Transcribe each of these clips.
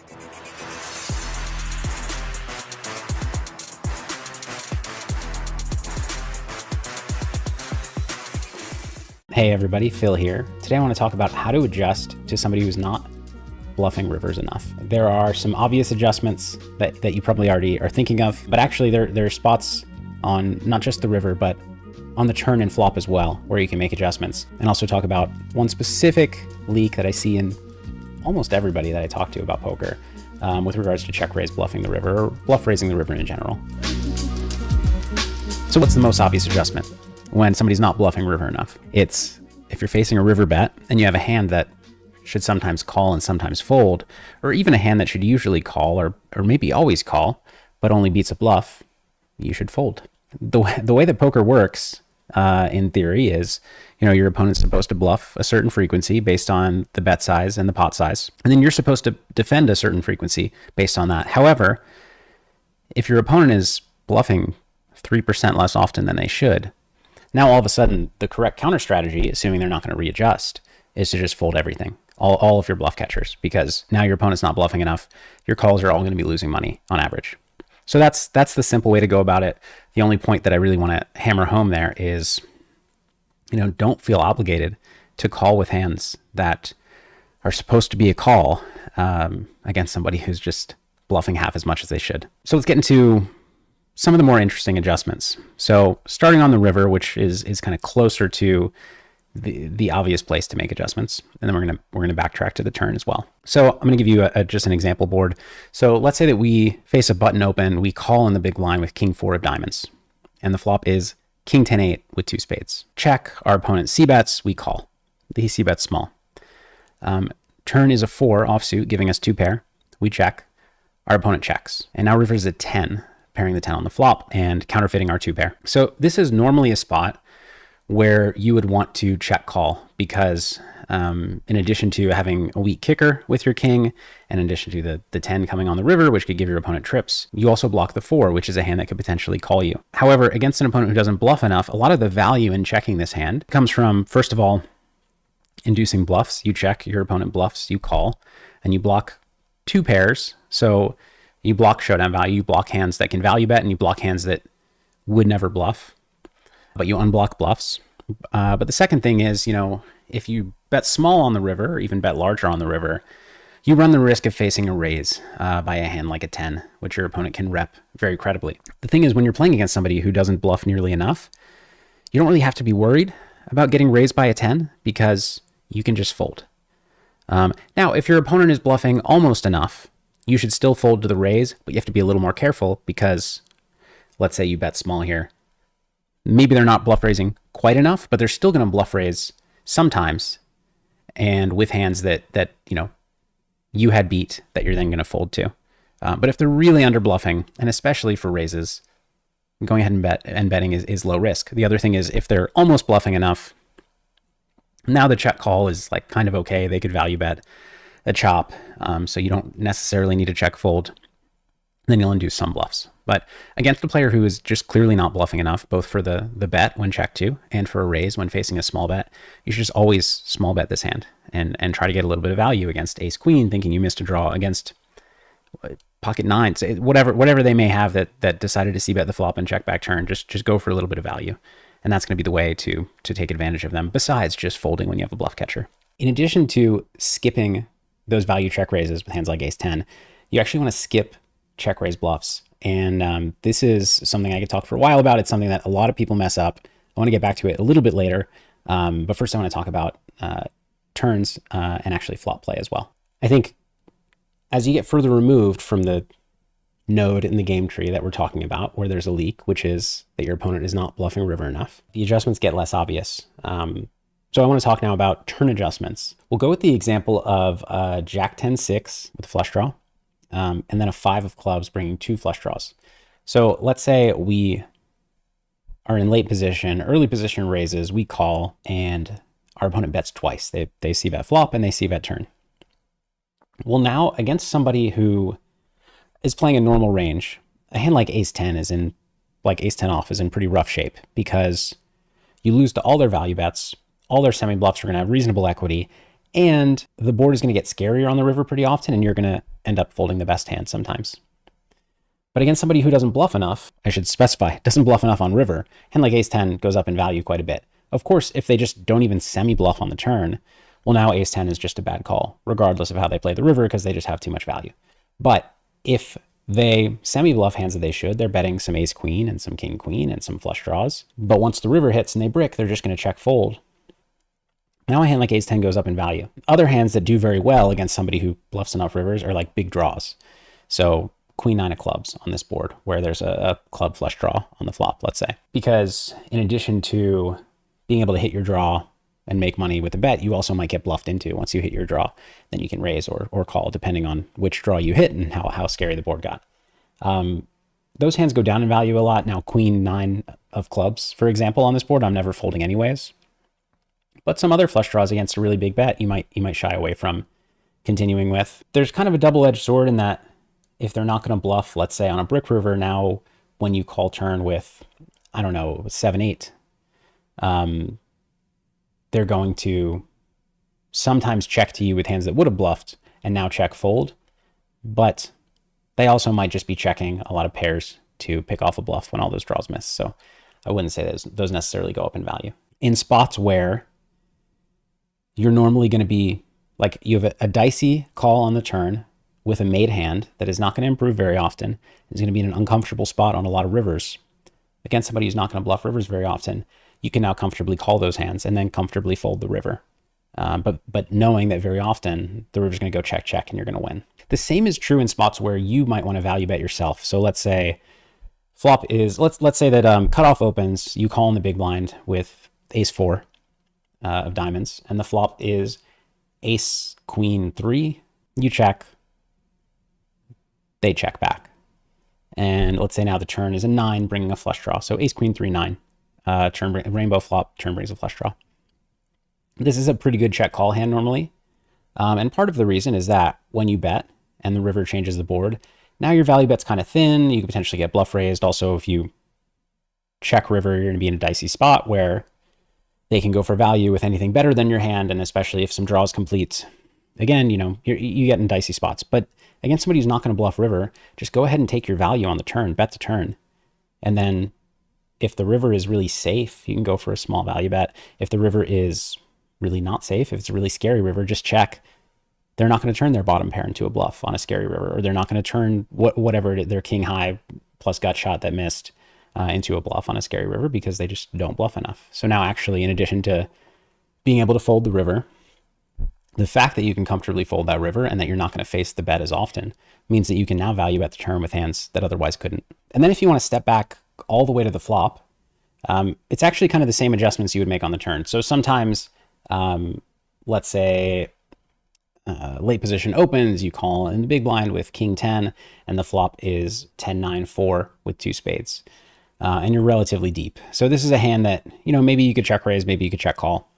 Hey everybody, Phil here. Today I want to talk about how to adjust to somebody who's not bluffing rivers enough. There are some obvious adjustments that you probably already are thinking of, but actually there are spots on not just the river, but on the turn and flop as well, where you can make adjustments. And also talk about one specific leak that I see in almost everybody that I talk to about poker with regards to check raise bluffing the river, or bluff raising the river in general. So what's the most obvious adjustment when somebody's not bluffing river enough? It's if you're facing a river bet and you have a hand that should sometimes call and sometimes fold, or even a hand that should usually call or maybe always call, but only beats a bluff, you should fold. The way that poker works in theory is, your opponent's supposed to bluff a certain frequency based on the bet size and the pot size, and then you're supposed to defend a certain frequency based on that. However, if your opponent is bluffing 3% less often than they should, now all of a sudden the correct counter strategy, assuming they're not going to readjust, is to just fold everything, all of your bluff catchers, because now your opponent's not bluffing enough. Your calls are all going to be losing money on average. So that's the simple way to go about it. The only point that I really want to hammer home there is, don't feel obligated to call with hands that are supposed to be a call against somebody who's just bluffing half as much as they should. So let's get into some of the more interesting adjustments. So starting on the river, which is kind of closer to the obvious place to make adjustments, and then we're gonna backtrack to the turn as well. So I'm gonna give you just an example board. So let's say that we face a button open, we call in the big blind with king 4 of diamonds, and the flop is king 10-8 with 2 spades. Check, our opponent c-bets, we call. He c-bets small. Turn is a 4 offsuit, giving us 2 pair. We check, our opponent checks, and now river is a 10, pairing the 10 on the flop and counterfeiting our 2 pair. So this is normally a spot where you would want to check call, because in addition to having a weak kicker with your king, and in addition to the 10 coming on the river, which could give your opponent trips, you also block the 4, which is a hand that could potentially call you. However, against an opponent who doesn't bluff enough, a lot of the value in checking this hand comes from, first of all, inducing bluffs. You check, your opponent bluffs, you call, and you block 2 pairs. So you block showdown value, you block hands that can value bet, and you block hands that would never bluff, but you unblock bluffs. But the second thing is, if you bet small on the river, or even bet larger on the river, you run the risk of facing a raise by a hand like a 10, which your opponent can rep very credibly. The thing is, when you're playing against somebody who doesn't bluff nearly enough, you don't really have to be worried about getting raised by a 10, because you can just fold. Now, if your opponent is bluffing almost enough, you should still fold to the raise, but you have to be a little more careful, because let's say you bet small here. Maybe they're not bluff raising quite enough, but they're still going to bluff raise sometimes, and with hands that you had beat that you're then going to fold to. But if they're really under bluffing, and especially for raises, going ahead and betting is low risk. The other thing is, if they're almost bluffing enough, now the check call is like kind of okay. They could value bet a chop, so you don't necessarily need to check fold. Then you'll induce some bluffs. But against a player who is just clearly not bluffing enough, both for the bet when check 2 and for a raise when facing a small bet, you should just always small bet this hand and try to get a little bit of value against ace queen, thinking you missed a draw, against pocket nines, whatever they may have that decided to c-bet the flop and check back turn. Just go for a little bit of value, and that's going to be the way to take advantage of them, besides just folding when you have a bluff catcher. In addition to skipping those value check raises with hands like ace 10, you actually want to skip check raise bluffs. And this is something I could talk for a while about. It's something that a lot of people mess up. I want to get back to it a little bit later. But first I want to talk about turns and actually flop play as well. I think as you get further removed from the node in the game tree that we're talking about, where there's a leak, which is that your opponent is not bluffing river enough, the adjustments get less obvious. So I want to talk now about turn adjustments. We'll go with the example of Jack 10-6 with a flush draw. And then a 5 of clubs bringing 2 flush draws. So let's say we are in late position, early position raises, we call, and our opponent bets twice. They c-bet flop and they c-bet turn. Well, now against somebody who is playing a normal range, a hand like ace 10 is in, like ace 10 off is in pretty rough shape, because you lose to all their value bets, all their semi bluffs are going to have reasonable equity, and the board is going to get scarier on the river pretty often, and you're going to end up folding the best hand sometimes. But against somebody who doesn't bluff enough, I should specify, doesn't bluff enough on river, hand like ace-10 goes up in value quite a bit. Of course, if they just don't even semi-bluff on the turn, well, now ace-10 is just a bad call, regardless of how they play the river, because they just have too much value. But if they semi-bluff hands that they should, they're betting some ace-queen and some king-queen and some flush draws. But once the river hits and they brick, they're just going to check fold. Now a hand like ace-10 goes up in value. Other hands that do very well against somebody who bluffs enough rivers are like big draws. So queen-9 of clubs on this board, where there's a club flush draw on the flop, let's say. Because in addition to being able to hit your draw and make money with a bet, you also might get bluffed into. Once you hit your draw, then you can raise or call, depending on which draw you hit and how scary the board got. Those hands go down in value a lot. Now, queen-9 of clubs, for example, on this board, I'm never folding anyways. But some other flush draws against a really big bet, you might shy away from continuing with. There's kind of a double-edged sword in that if they're not going to bluff, let's say on a brick river, now when you call turn with, I don't know, 7-8, they're going to sometimes check to you with hands that would have bluffed and now check fold. But they also might just be checking a lot of pairs to pick off a bluff when all those draws miss. So I wouldn't say those necessarily go up in value. In spots where you're normally going to be, like, you have a dicey call on the turn with a made hand that is not going to improve very often, is going to be in an uncomfortable spot on a lot of rivers, against somebody who's not going to bluff rivers very often, you can now comfortably call those hands and then comfortably fold the river. But knowing that very often the river's going to go check, check, and you're going to win. The same is true in spots where you might want to value bet yourself. So let's say flop is, let's say that cutoff opens, you call in the big blind with ace-4 of diamonds, and the flop is ace-queen-3. You check, they check back. And let's say now the turn is a 9, bringing a flush draw. So ace-queen-3, 9. Rainbow flop, turn brings a flush draw. This is a pretty good check call hand normally. And part of the reason is that when you bet and the river changes the board, now your value bet's kind of thin. You could potentially get bluff raised. Also, if you check river, you're going to be in a dicey spot where they can go for value with anything better than your hand. And especially if some draws complete, again, you get in dicey spots. But against somebody who's not going to bluff river, just go ahead and take your value on the turn, bet the turn. And then if the river is really safe, you can go for a small value bet. If the river is really not safe, if it's a really scary river, just check. They're not going to turn their bottom pair into a bluff on a scary river, or they're not going to turn whatever their king high plus gut shot that missed into a bluff on a scary river, because they just don't bluff enough. So now actually, in addition to being able to fold the river, the fact that you can comfortably fold that river and that you're not going to face the bet as often means that you can now value bet the turn with hands that otherwise couldn't. And then if you want to step back all the way to the flop, it's actually kind of the same adjustments you would make on the turn. So sometimes, let's say late position opens, you call in the big blind with king 10, and the flop is 10-9-4 with 2 spades, and you're relatively deep. So this is a hand that, maybe you could check raise, maybe you could check call.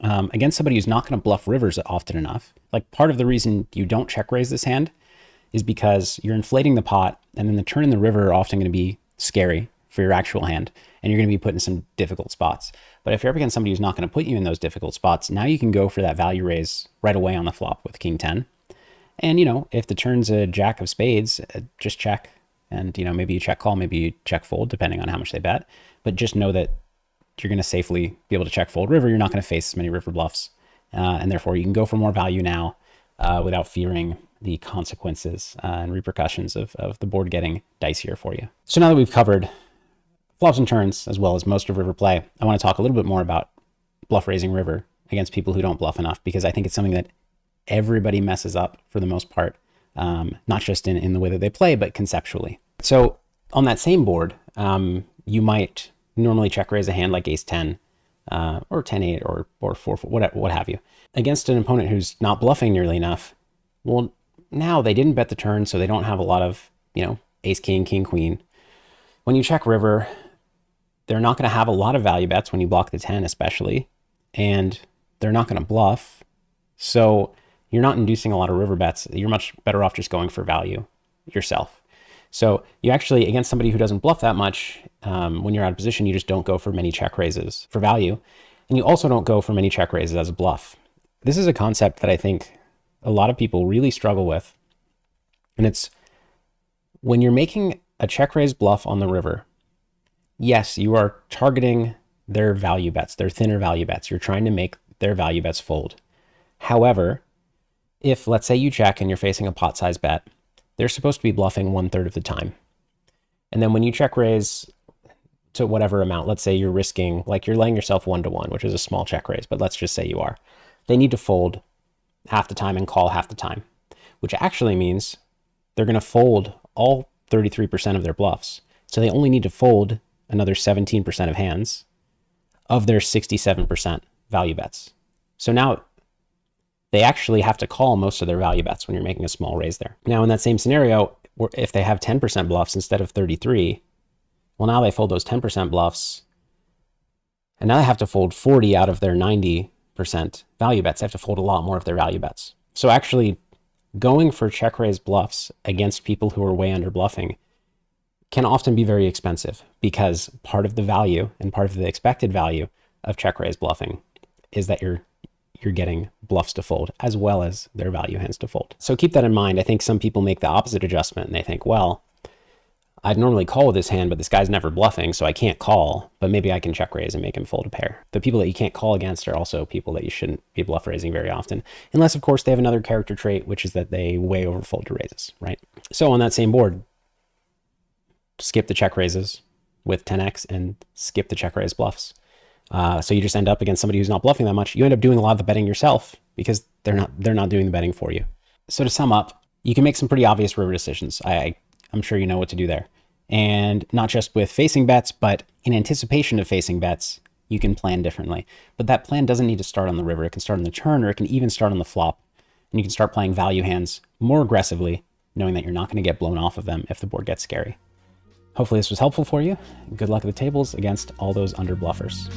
Against somebody who's not going to bluff rivers often enough, like part of the reason you don't check raise this hand is because you're inflating the pot, and then the turn and the river are often going to be scary for your actual hand, and you're going to be put in some difficult spots. But if you're up against somebody who's not going to put you in those difficult spots, now you can go for that value raise right away on the flop with king 10. And, if the turn's a jack of spades, just check. And, maybe you check call, maybe you check fold, depending on how much they bet. But just know that you're going to safely be able to check fold river. You're not going to face as many river bluffs. And therefore, you can go for more value now without fearing the consequences and repercussions of the board getting dicier for you. So now that we've covered flops and turns, as well as most of river play, I want to talk a little bit more about bluff raising river against people who don't bluff enough, because I think it's something that everybody messes up for the most part, not just in the way that they play, but conceptually. So on that same board, you might normally check raise a hand like ace 10 or 10-8 or 4, what have you, against an opponent who's not bluffing nearly enough. Well, now they didn't bet the turn, so they don't have a lot of, ace king, king queen. When you check river, they're not going to have a lot of value bets when you block the 10 especially, and they're not going to bluff. So you're not inducing a lot of river bets. You're much better off just going for value yourself. So you actually, against somebody who doesn't bluff that much, when you're out of position, you just don't go for many check raises for value. And you also don't go for many check raises as a bluff. This is a concept that I think a lot of people really struggle with. And it's when you're making a check raise bluff on the river, yes, you are targeting their value bets, their thinner value bets. You're trying to make their value bets fold. However, if let's say you check and you're facing a pot size bet, they're supposed to be bluffing 1/3 of the time. And then when you check raise to whatever amount, let's say you're risking, like you're laying yourself 1-to-1, which is a small check raise, but let's just say you are. They need to fold half the time and call half the time, which actually means they're going to fold all 33% of their bluffs. So they only need to fold another 17% of hands of their 67% value bets. So now they actually have to call most of their value bets when you're making a small raise there. Now in that same scenario, if they have 10% bluffs instead of 33, well, now they fold those 10% bluffs, and now they have to fold 40 out of their 90% value bets. They have to fold a lot more of their value bets. So actually going for check raise bluffs against people who are way under bluffing can often be very expensive, because part of the value and part of the expected value of check raise bluffing is that you're getting bluffs to fold as well as their value hands to fold. So keep that in mind. I think some people make the opposite adjustment and they think, well, I'd normally call with this hand, but this guy's never bluffing, so I can't call, but maybe I can check raise and make him fold a pair. The people that you can't call against are also people that you shouldn't be bluff raising very often, unless of course they have another character trait, which is that they way overfold to raises, right? So on that same board, skip the check raises with 10x and skip the check raise bluffs. So you just end up against somebody who's not bluffing that much. You end up doing a lot of the betting yourself because they're not doing the betting for you. So to sum up, you can make some pretty obvious river decisions. I'm sure you know what to do there. And not just with facing bets, but in anticipation of facing bets, you can plan differently. But that plan doesn't need to start on the river. It can start on the turn, or it can even start on the flop. And you can start playing value hands more aggressively, knowing that you're not going to get blown off of them if the board gets scary. Hopefully this was helpful for you. Good luck at the tables against all those under bluffers.